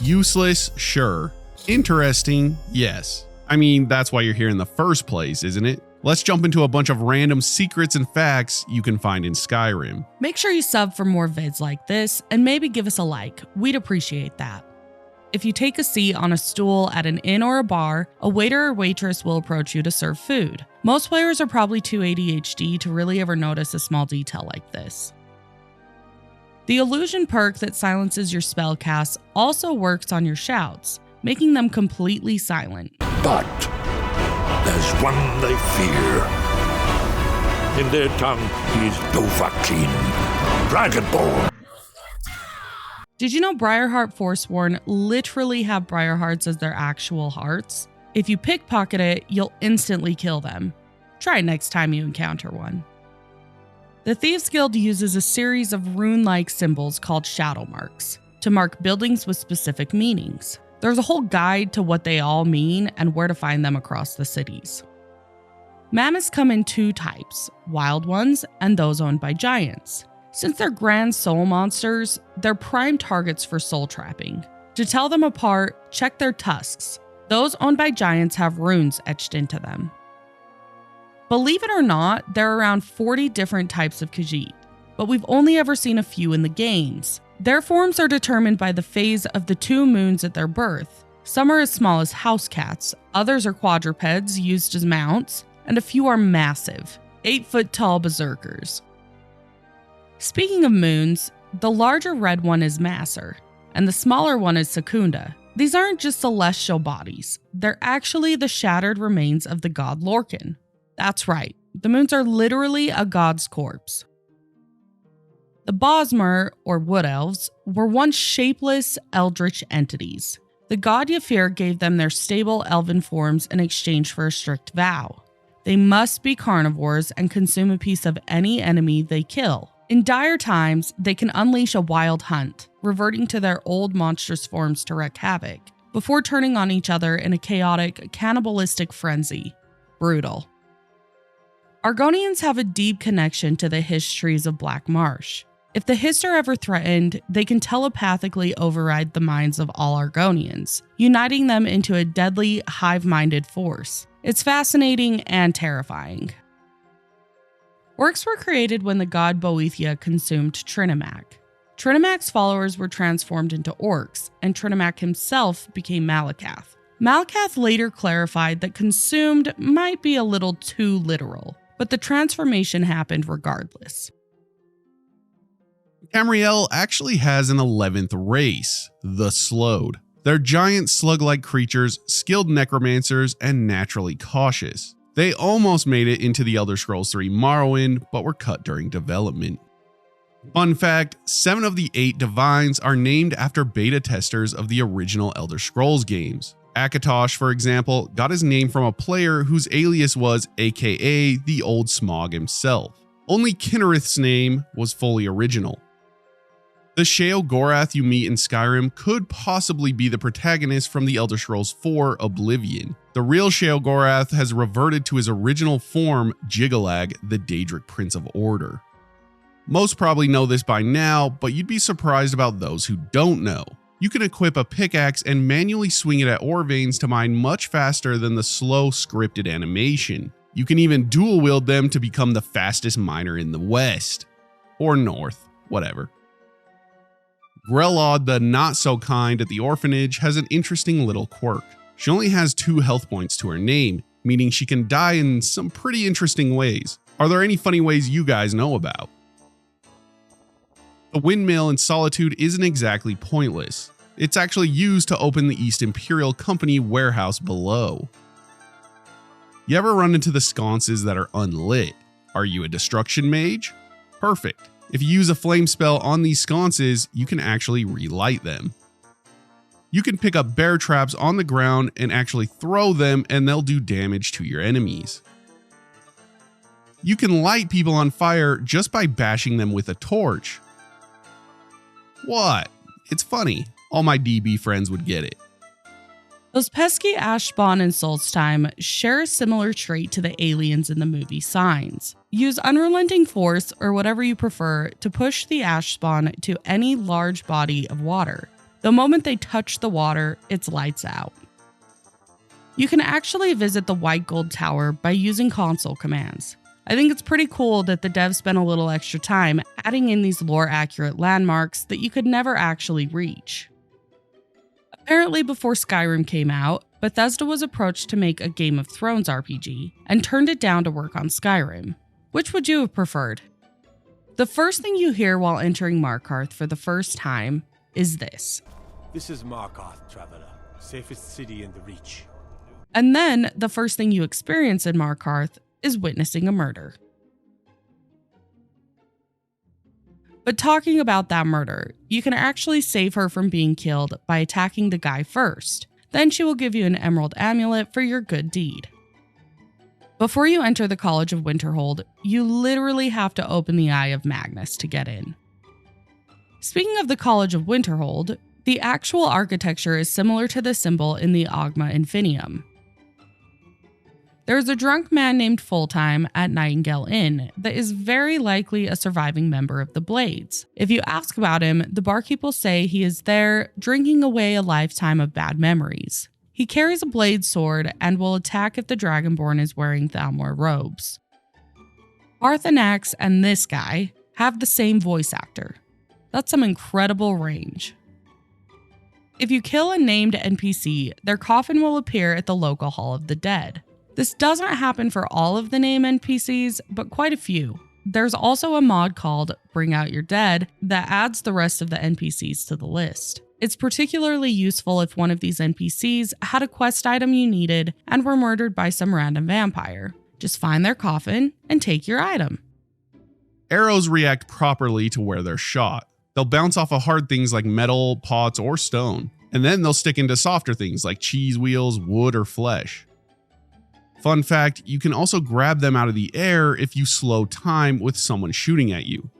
Useless, sure. Interesting, yes. I mean, that's why you're here in the first place, isn't it? Let's jump into a bunch of random secrets and facts you can find in Skyrim. Make sure you sub for more vids like this and maybe give us a like. We'd appreciate that. If you take a seat on a stool at an inn or a bar, a waiter or waitress will approach you to serve food. Most players are probably too ADHD to really ever notice a small detail like this. The illusion perk that silences your spell casts also works on your shouts, making them completely silent. But there's one they fear. In their tongue, he's Dovahkiin, Dragonborn. Did you know Briarheart Forsworn literally have Briarhearts as their actual hearts? If you pickpocket it, you'll instantly kill them. Try it next time you encounter one. The Thieves Guild uses a series of rune-like symbols called shadow marks to mark buildings with specific meanings. There's a whole guide to what they all mean and where to find them across the cities. Mammoths come in two types, wild ones and those owned by giants. Since they're grand soul monsters, they're prime targets for soul trapping. To tell them apart, check their tusks. Those owned by giants have runes etched into them. Believe it or not, there are around 40 different types of Khajiit, but we've only ever seen a few in the games. Their forms are determined by the phase of the 2 moons at their birth. Some are as small as house cats, others are quadrupeds used as mounts, and a few are massive, 8-foot-tall berserkers. Speaking of moons, the larger red one is Masser, and the smaller one is Secunda. These aren't just celestial bodies, they're actually the shattered remains of the god Lorcan. That's right, the moons are literally a god's corpse. The Bosmer, or Wood Elves, were once shapeless, eldritch entities. The god Ylfir gave them their stable elven forms in exchange for a strict vow. They must be carnivores and consume a piece of any enemy they kill. In dire times, they can unleash a wild hunt, reverting to their old monstrous forms to wreak havoc, before turning on each other in a chaotic, cannibalistic frenzy. Brutal. Argonians have a deep connection to the histories of Black Marsh. If the Hiss are ever threatened, they can telepathically override the minds of all Argonians, uniting them into a deadly, hive-minded force. It's fascinating and terrifying. Orcs were created when the god Boethia consumed Trinimac. Trinimac's followers were transformed into orcs, and Trinimac himself became Malakath. Malakath later clarified that consumed might be a little too literal, but the transformation happened regardless. Tamriel actually has an 11th race, the Slowed. They're giant slug-like creatures, skilled necromancers, and naturally cautious. They almost made it into the Elder Scrolls 3 Morrowind, but were cut during development. Fun fact, 7 of the 8 Divines are named after beta testers of the original Elder Scrolls games. Akatosh, for example, got his name from a player whose alias was aka the Old Smog himself. Only Kinnerith's name was fully original. The Sheogorath you meet in Skyrim could possibly be the protagonist from the Elder Scrolls 4 Oblivion. The real Sheogorath has reverted to his original form, Jiggalag, the Daedric Prince of Order. Most probably know this by now, but you'd be surprised about those who don't know. You can equip a pickaxe and manually swing it at ore veins to mine much faster than the slow scripted animation. You can even dual wield them to become the fastest miner in the West. Or North, whatever. Grelod, the not-so-kind at the orphanage, has an interesting little quirk. She only has 2 health points to her name, meaning she can die in some pretty interesting ways. Are there any funny ways you guys know about? The windmill in Solitude isn't exactly pointless. It's actually used to open the East Imperial Company warehouse below. You ever run into the sconces that are unlit? Are you a destruction mage? Perfect. If you use a flame spell on these sconces, you can actually relight them. You can pick up bear traps on the ground and actually throw them, and they'll do damage to your enemies. You can light people on fire just by bashing them with a torch. What? It's funny. All my DB friends would get it. Those pesky ash spawn in Solstheim share a similar trait to the aliens in the movie Signs. Use unrelenting force, or whatever you prefer, to push the ash spawn to any large body of water. The moment they touch the water, it's lights out. You can actually visit the White Gold Tower by using console commands. I think it's pretty cool that the devs spent a little extra time adding in these lore-accurate landmarks that you could never actually reach. Apparently before Skyrim came out, Bethesda was approached to make a Game of Thrones RPG and turned it down to work on Skyrim. Which would you have preferred? The first thing you hear while entering Markarth for the first time is this. This is Markarth, traveler. Safest city in the Reach. And then the first thing you experience in Markarth is witnessing a murder. But talking about that murder, you can actually save her from being killed by attacking the guy first. Then she will give you an emerald amulet for your good deed. Before you enter the College of Winterhold, you literally have to open the Eye of Magnus to get in. Speaking of the College of Winterhold, the actual architecture is similar to the symbol in the Ogma Infinium. There is a drunk man named Fulltime at Nightingale Inn that is very likely a surviving member of the Blades. If you ask about him, the barkeep will say he is there drinking away a lifetime of bad memories. He carries a blade sword and will attack if the Dragonborn is wearing Thalmor robes. Arthanax and this guy have the same voice actor. That's some incredible range. If you kill a named NPC, their coffin will appear at the local Hall of the Dead. This doesn't happen for all of the name NPCs, but quite a few. There's also a mod called Bring Out Your Dead that adds the rest of the NPCs to the list. It's particularly useful if one of these NPCs had a quest item you needed and were murdered by some random vampire. Just find their coffin and take your item. Arrows react properly to where they're shot. They'll bounce off of hard things like metal, pots, or stone, and then they'll stick into softer things like cheese wheels, wood, or flesh. Fun fact, you can also grab them out of the air if you slow time with someone shooting at you.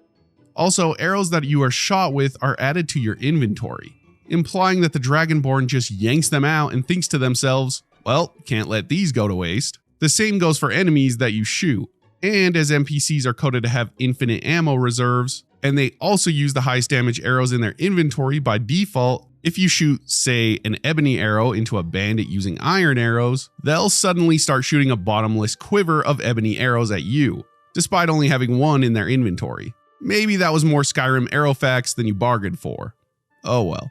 Also, arrows that you are shot with are added to your inventory, implying that the Dragonborn just yanks them out and thinks to themselves, well, can't let these go to waste. The same goes for enemies that you shoot, and as NPCs are coded to have infinite ammo reserves, and they also use the highest damage arrows in their inventory by default, if you shoot, say, an ebony arrow into a bandit using iron arrows, they'll suddenly start shooting a bottomless quiver of ebony arrows at you, despite only having one in their inventory. Maybe that was more Skyrim arrow facts than you bargained for. Oh well.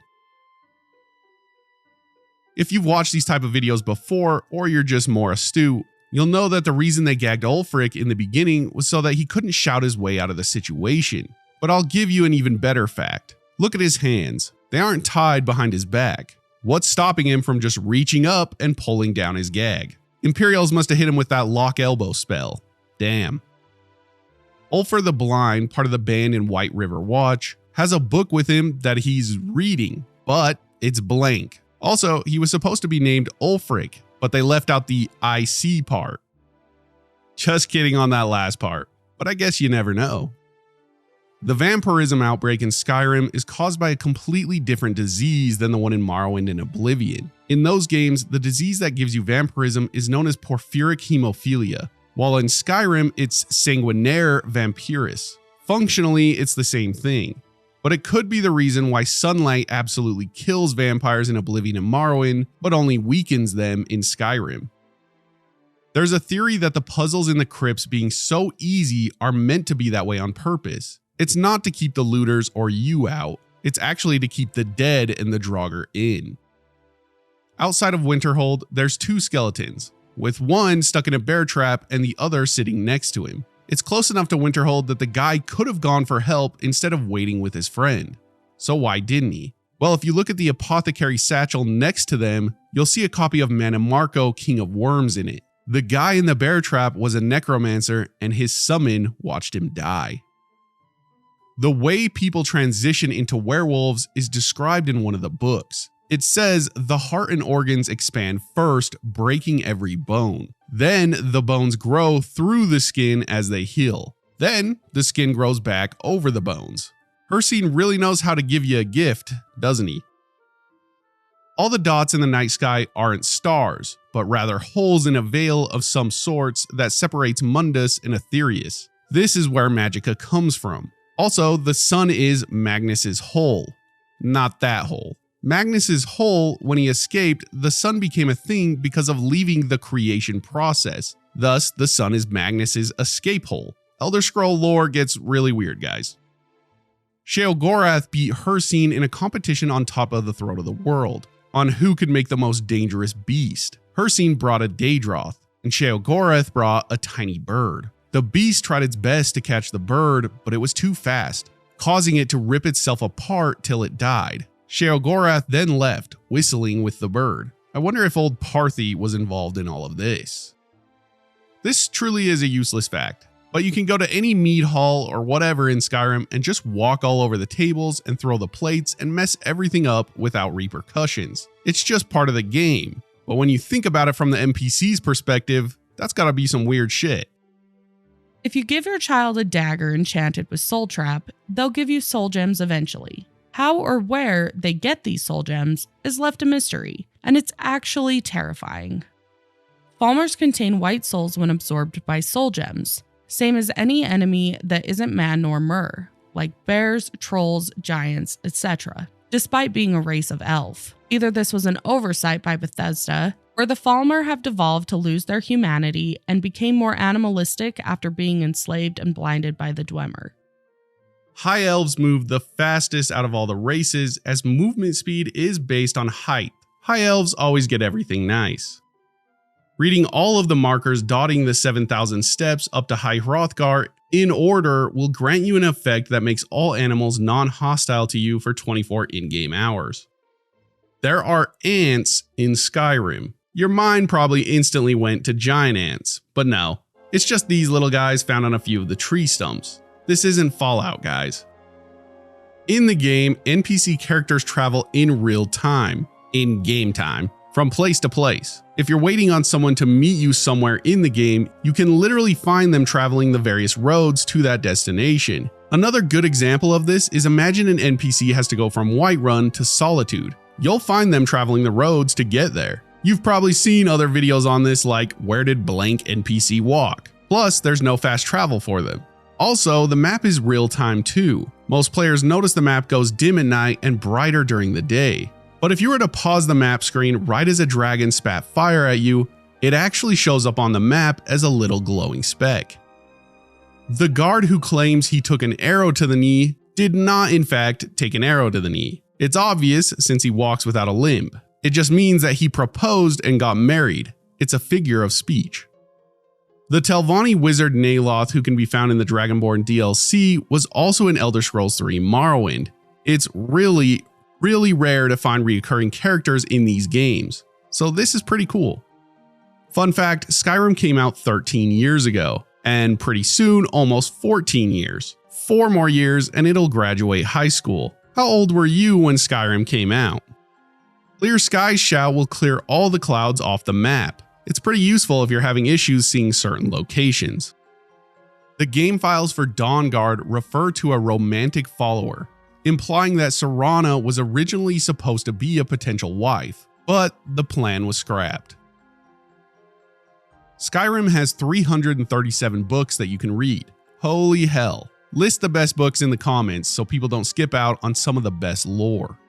If you've watched these type of videos before, or you're just more astute, you'll know that the reason they gagged Ulfric in the beginning was so that he couldn't shout his way out of the situation. But I'll give you an even better fact. Look at his hands. They aren't tied behind his back. What's stopping him from just reaching up and pulling down his gag? Imperials must have hit him with that lock elbow spell. Damn. Ulfr the Blind, part of the band in White River Watch, has a book with him that he's reading, but it's blank. Also, he was supposed to be named Ulfric, but they left out the IC part. Just kidding on that last part, but I guess you never know. The vampirism outbreak in Skyrim is caused by a completely different disease than the one in Morrowind and Oblivion. In those games, the disease that gives you vampirism is known as porphyric hemophilia, while in Skyrim it's sanguinaire vampiris. Functionally, it's the same thing, but it could be the reason why sunlight absolutely kills vampires in Oblivion and Morrowind, but only weakens them in Skyrim. There's a theory that the puzzles in the crypts being so easy are meant to be that way on purpose. It's not to keep the looters or you out, it's actually to keep the dead and the Draugr in. Outside of Winterhold, there's two skeletons, with one stuck in a bear trap and the other sitting next to him. It's close enough to Winterhold that the guy could have gone for help instead of waiting with his friend. So why didn't he? Well, if you look at the apothecary satchel next to them, you'll see a copy of Mannimarco, King of Worms in it. The guy in the bear trap was a necromancer and his summon watched him die. The way people transition into werewolves is described in one of the books. It says the heart and organs expand first, breaking every bone. Then the bones grow through the skin as they heal. Then the skin grows back over the bones. Hircine really knows how to give you a gift, doesn't he? All the dots in the night sky aren't stars, but rather holes in a veil of some sorts that separates Mundus and Aetherius. This is where Magicka comes from. Also, the sun is Magnus's hole. Not that hole. Magnus's whole, when he escaped, the sun became a thing because of leaving the creation process. Thus, the sun is Magnus's escape hole. Elder Scroll lore gets really weird, guys. Sheogorath beat Hircine in a competition on top of the Throne of the World, on who could make the most dangerous beast. Hircine brought a Daedroth, and Sheogorath brought a tiny bird. The beast tried its best to catch the bird, but it was too fast, causing it to rip itself apart till it died. Sheogorath then left, whistling with the bird. I wonder if old Parthy was involved in all of this. This truly is a useless fact, but you can go to any mead hall or whatever in Skyrim and just walk all over the tables and throw the plates and mess everything up without repercussions. It's just part of the game, but when you think about it from the NPC's perspective, that's gotta be some weird shit. If you give your child a dagger enchanted with soul trap, they'll give you soul gems eventually. How or where they get these soul gems is left a mystery, and it's actually terrifying. Falmers contain white souls when absorbed by soul gems, same as any enemy that isn't man nor mer, like bears, trolls, giants, etc., despite being a race of elf. Either this was an oversight by Bethesda, or the Falmer have devolved to lose their humanity and became more animalistic after being enslaved and blinded by the Dwemer. High elves move the fastest out of all the races, as movement speed is based on height. High elves always get everything nice. Reading all of the markers dotting the 7,000 steps up to High Hrothgar in order will grant you an effect that makes all animals non-hostile to you for 24 in-game hours. There are ants in Skyrim. Your mind probably instantly went to giant ants, but no, it's just these little guys found on a few of the tree stumps. This isn't Fallout, guys. In the game, NPC characters travel in real time, in game time, from place to place. If you're waiting on someone to meet you somewhere in the game, you can literally find them traveling the various roads to that destination. Another good example of this is, imagine an NPC has to go from Whiterun to Solitude. You'll find them traveling the roads to get there. You've probably seen other videos on this, like where did blank NPC walk? Plus, there's no fast travel for them. Also, the map is real time too. Most players notice the map goes dim at night and brighter during the day. But if you were to pause the map screen right as a dragon spat fire at you, it actually shows up on the map as a little glowing speck. The guard who claims he took an arrow to the knee did not in fact take an arrow to the knee. It's obvious since he walks without a limb. It just means that he proposed and got married. It's a figure of speech. The Telvanni wizard Naloth, who can be found in the Dragonborn DLC, was also in Elder Scrolls 3 Morrowind. It's really rare to find recurring characters in these games, so this is pretty cool. Fun fact, Skyrim came out 13 years ago, and pretty soon, almost 14 years. 4 more years and it'll graduate high school. How old were you when Skyrim came out? Clear Skies Shout will clear all the clouds off the map. It's pretty useful if you're having issues seeing certain locations. The game files for Dawnguard refer to a romantic follower, implying that Serana was originally supposed to be a potential wife, but the plan was scrapped. Skyrim has 337 books that you can read. Holy hell. List the best books in the comments so people don't skip out on some of the best lore.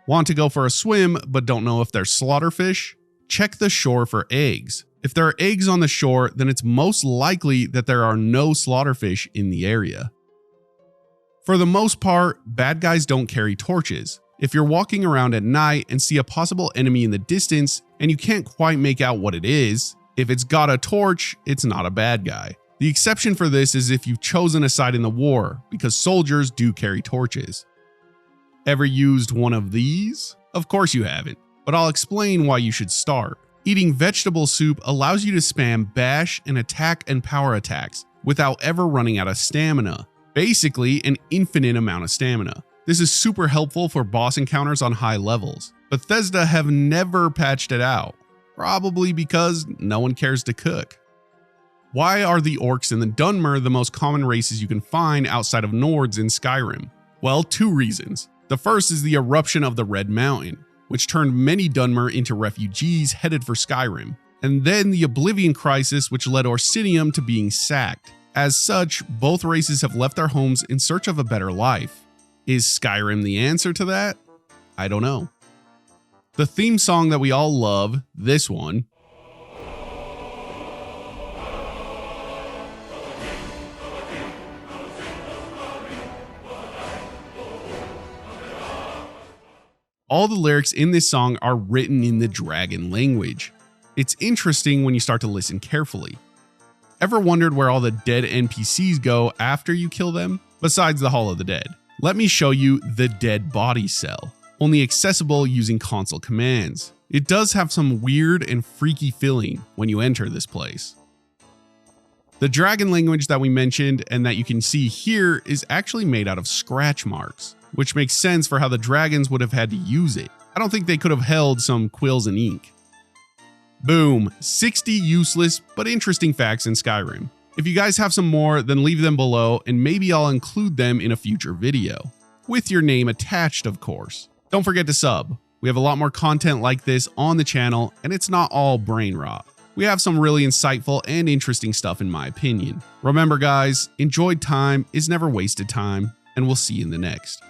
Want to go for a swim but don't know if there's slaughterfish? Check the shore for eggs. If there are eggs on the shore, then it's most likely that there are no slaughterfish in the area. For the most part, bad guys don't carry torches. If you're walking around at night and see a possible enemy in the distance and you can't quite make out what it is, if it's got a torch, it's not a bad guy. The exception for this is if you've chosen a side in the war, because soldiers do carry torches. Ever used one of these? Of course you haven't, but I'll explain why you should start. Eating vegetable soup allows you to spam bash and attack and power attacks without ever running out of stamina. Basically, an infinite amount of stamina. This is super helpful for boss encounters on high levels. Bethesda have never patched it out, probably because no one cares to cook. Why are the orcs and the Dunmer the most common races you can find outside of Nords in Skyrim? Well, 2 reasons. The first is the eruption of the Red Mountain, which turned many Dunmer into refugees headed for Skyrim, and then the Oblivion Crisis, which led Orsinium to being sacked. As such, both races have left their homes in search of a better life. Is Skyrim the answer to that? I don't know. The theme song that we all love, this one, all the lyrics in this song are written in the dragon language. It's interesting when you start to listen carefully. Ever wondered where all the dead NPCs go after you kill them? Besides the Hall of the Dead. Let me show you the dead body cell, only accessible using console commands. It does have some weird and freaky feeling when you enter this place. The dragon language that we mentioned and that you can see here is actually made out of scratch marks, which makes sense for how the dragons would have had to use it. I don't think they could have held some quills and ink. Boom, 60 useless but interesting facts in Skyrim. If you guys have some more, then leave them below and maybe I'll include them in a future video. With your name attached, of course. Don't forget to sub. We have a lot more content like this on the channel and it's not all brain rot. We have some really insightful and interesting stuff in my opinion. Remember guys, enjoyed time is never wasted time, and we'll see you in the next.